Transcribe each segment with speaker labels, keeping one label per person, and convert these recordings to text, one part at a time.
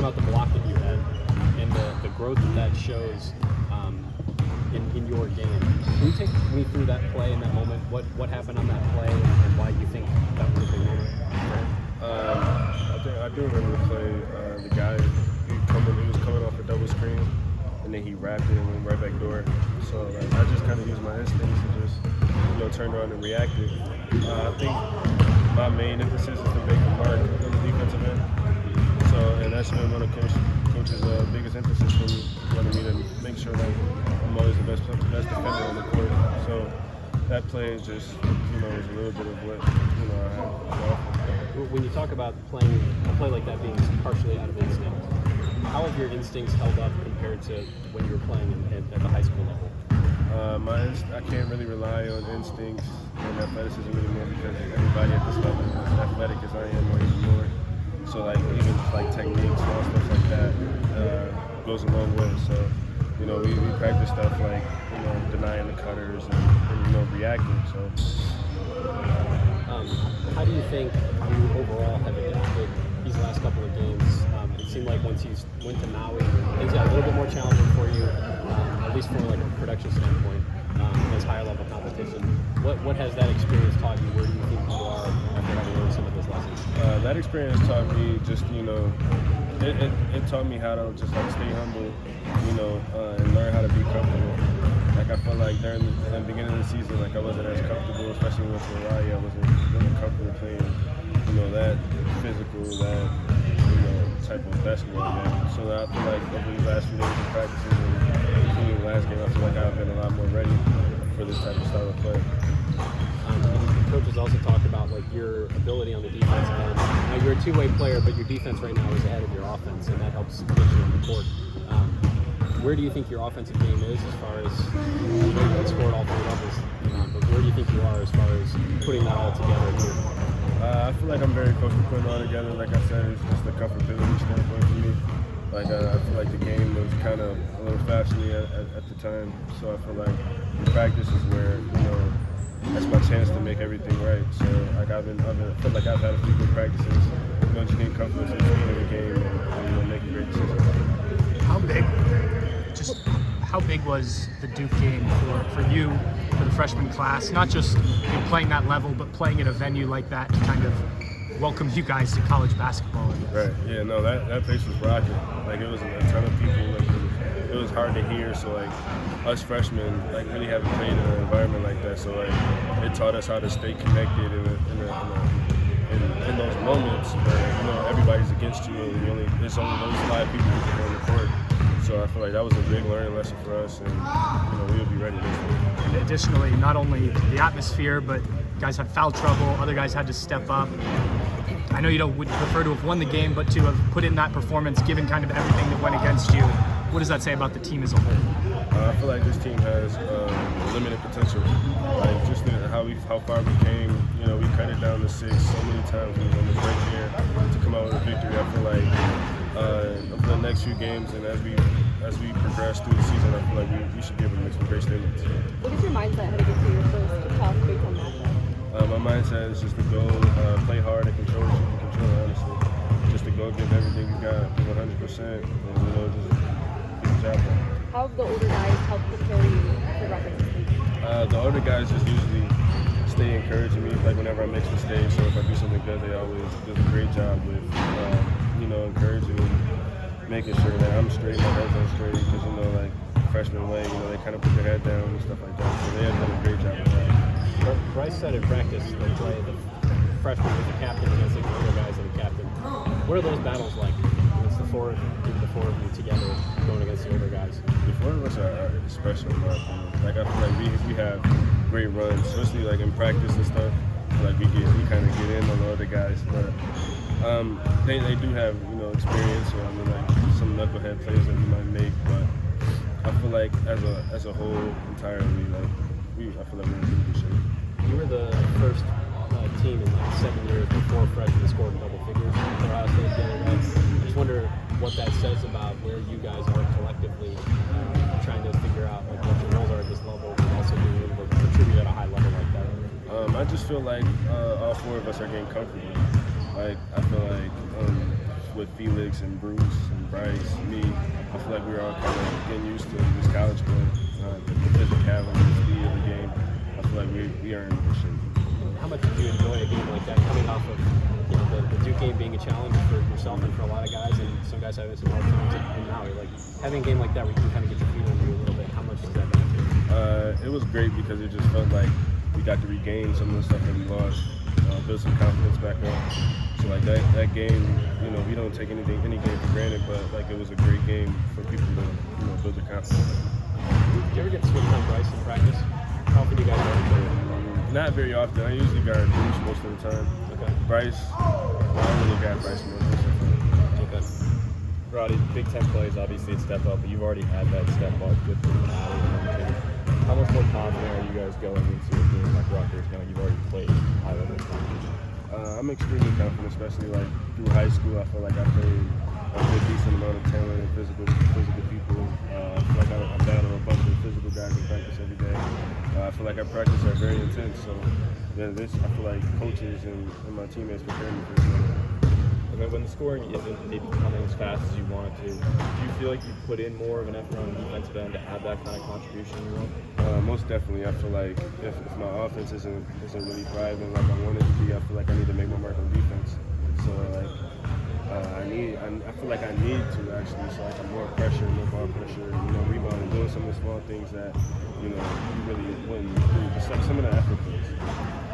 Speaker 1: about the block that you had and the growth that shows in your game. Can you take me through that play in that moment? What happened on that play and why you think that was a big moment?
Speaker 2: I do remember the play. The guy, he was coming off a double screen, and then he wrapped it and went right back door. So I just kind of used my instincts and just turned around and reacted. I think my main emphasis is to make a mark on the defensive end. So, and that's been one of coach's biggest emphasis for me, wanting me to make sure that I'm always the best defender on the court. So that play is just, is a little bit of what, I have.
Speaker 1: When you talk about playing a play like that being partially out of instinct, how have your instincts held up compared to when you were playing at the high school level?
Speaker 2: I can't really rely on instincts and athleticism anymore because everybody at this level is as athletic as I am or even more. So even techniques, small stuff like that goes a long way. So we practice stuff like denying the cutters and reacting. So
Speaker 1: how do you think you overall have adapted these last couple of games? It seemed like once you went to Maui, things got a little bit more challenging for you, at least from a production standpoint, against higher level competition. What has that experience taught you? Where do you think you are after having learned some of those lessons?
Speaker 2: That experience taught me just, it taught me how to just stay humble, and learn how to be comfortable. I felt like during the beginning of the season, I wasn't as comfortable, especially with Roddy. I wasn't really comfortable playing, that physical, that, type of basketball game. So I feel like over these last few days of practices and including the last game, I feel like I've been a lot more ready for this type of style of play.
Speaker 1: Coaches also talk about your ability on the defense end. Now you're a two-way player, but your defense right now is ahead of your offense, and that helps get you on the court. Where do you think your offensive game is as far as you can score at all three levels? But where do you think you are as far as putting that all together too?
Speaker 2: I feel like I'm very close to putting it all together. Like I said, it's just a comfortability standpoint for me. I feel like the game was kind of a little fast for me at the time. So I feel like the practice is where, that's my chance to make everything right. So I feel like I've had a few good practices. Just getting comfortable with the speed of the game and making great decisions.
Speaker 3: How big was the Duke game for you, for the freshman class? Not just playing that level, but playing at a venue like that to kind of welcome you guys to college basketball.
Speaker 2: Right. Yeah. No. That place was rocking. It was a ton of people. It was hard to hear. So us freshmen really haven't played in an environment like that. So it taught us how to stay connected in those moments where everybody's against you and there's only those 5 people who can go on the court. So I feel like that was a big learning lesson for us, and we'll be ready this week.
Speaker 3: And additionally, not only the atmosphere, but guys had foul trouble, other guys had to step up. I know you would prefer to have won the game, but to have put in that performance, given kind of everything that went against you, what does that say about the team as a whole?
Speaker 2: I feel like this team has limited potential. Just how far we came, we cut it down to 6 so many times. We was almost right here to come out with a victory. I feel like over the next few games and as we progress through the season, I feel like we should be able to make some great statements.
Speaker 4: What is your mindset heading into your first tough Big Ten matchup?
Speaker 2: My mindset is just to go play hard and control what you can control, honestly. Just to go give everything we got, 100%, and just get the job done.
Speaker 4: How have the older guys helped prepare you for reference this week?
Speaker 2: The older guys just usually stay encouraging me, whenever I make mistakes, or if I do something good, they always do a great job with, encouraging me, making sure that I'm straight, my head's on straight, because, freshman way, they kind of put their head down and stuff like that, so they have done a great job with that.
Speaker 1: Bryce said in practice they play the freshman with the captain against the older guys and the captain. What are those battles like? It's the four of you together going against the older guys.
Speaker 2: The 4 of us are special, in my opinion. I feel like we have great runs, especially in practice and stuff. We kind of get in on the other guys, but they do have experience or some knucklehead plays that we might make, but I feel like as a whole entirely I feel like we're in pretty good shape.
Speaker 1: You were the first team in 7 years before freshmen scored in double figures for Ohio State the other day. I just wonder what that says about where you guys are collectively trying to figure out what your roles are at this level and also being able to contribute at a high level like that.
Speaker 2: I just feel like all 4 of us are getting comfortable. I feel like with Felix and Bruce and Bryce, me, I feel like we were all kind of getting used to this college play, the physicality, the speed of the game. I feel like we earned the shit.
Speaker 1: How much did you enjoy a game like that, coming off of the Duke game being a challenge for yourself and for a lot of guys, and some guys having some hard times, and now you're like having a game like that where you can kind of get your feet under you a little bit. How much does that benefit?
Speaker 2: It was great because it just felt like we got to regain some of the stuff that we lost, build some confidence back up. So like that game, we don't take any game for granted, but like it was a great game for people to build their confidence.
Speaker 1: Do you ever get switched on Bryce in practice? How often do you guys guard each other?
Speaker 2: Not very often. I usually guard Bruce most of the time.
Speaker 1: Okay.
Speaker 2: Bryce, I don't really guard Bryce most of the time.
Speaker 1: Okay.
Speaker 5: Roddy, Big Ten plays obviously a step up, but you've already had that step up with the Maddie. How much more confident are you guys going into a game like Rutgers, knowing you've already played high level competition?
Speaker 2: I'm extremely confident, especially like through high school. I feel like I played a good decent amount of talent and physical people. I feel like I'm battling a bunch of physical guys in practice every day. I feel like our practices are very intense, so I feel like coaches and my teammates prepare me for this.
Speaker 5: Okay, when the scoring isn't maybe coming as fast as you want it to, do you feel like you put in more of an effort on the defensive end to have that kind of contribution you want?
Speaker 2: Most definitely. I feel like if my offense isn't really thriving like I want it to be, I feel like I need to make my mark on defense. So like I feel like I need to actually, so like I'm more pressure, more ball pressure, rebounding, doing some of the small things that you really wouldn't do. Just like some of the effort things.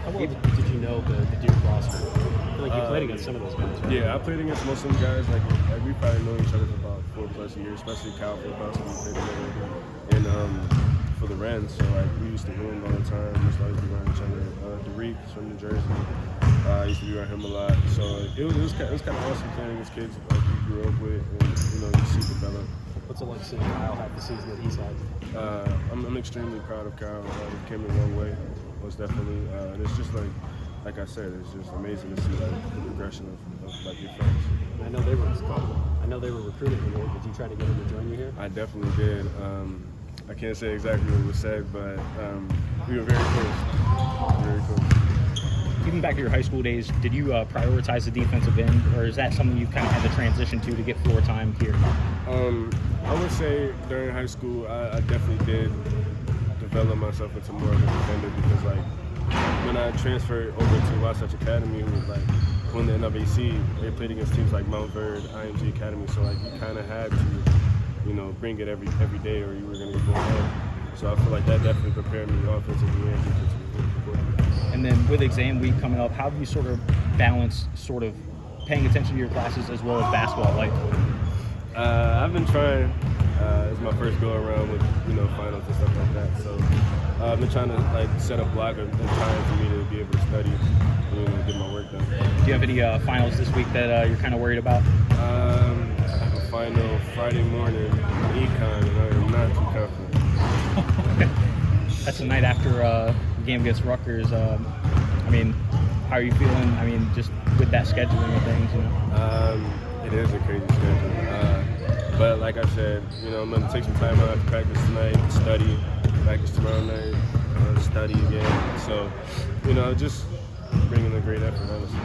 Speaker 1: How well did you know the Duke roster? I feel like you played against some of those guys, right?
Speaker 2: Yeah, I played against most of them guys. Like we probably know each other for about 4+ years, especially Cal for about we played together. And for the Rens, so like we used to win all the time. We used to always be around each other. Derek from New Jersey, I used to be around him a lot. So it was kind of awesome playing against kids like we grew up with, and you see develop.
Speaker 1: What's it like seeing Kyle have the season that he's had?
Speaker 2: I'm extremely proud of Kyle. He came a long way, most definitely. And it's just like I said, it's just amazing to see like the progression of like your friends.
Speaker 1: I know they were recruiting you. Did you try to get him to join you here?
Speaker 2: I definitely did. I can't say exactly what was said, but we were very close. Very close.
Speaker 6: Even back to your high school days, did you prioritize the defensive end, or is that something you kind of had to transition to get floor time here?
Speaker 2: I would say during high school, I definitely did develop myself into more of a defender because, like, when I transferred over to Wasatch Academy, who was like won the NWC, they played against teams like Mount Verde, IMG Academy, so like you kind of had to, bring it every day, or you were going to get blown out. So I feel like that definitely prepared me offensively and defensively.
Speaker 6: And then with exam week coming up, how do you sort of balance sort of paying attention to your classes as well as basketball? Like,
Speaker 2: I've been trying. It's my first go around with finals and stuff like that. So I've been trying to like set a block of time for me to be able to study, get my work done.
Speaker 6: Do you have any finals this week that you're kind of worried about?
Speaker 2: I have a final Friday morning in econ, and I am not too confident.
Speaker 6: That's the night after the game against Rutgers. How are you feeling? Just with that scheduling and things,
Speaker 2: It is a crazy schedule. But like I said, I'm going to take some time out to practice tonight, study, practice tomorrow night, study again. So, just bringing a great effort, honestly.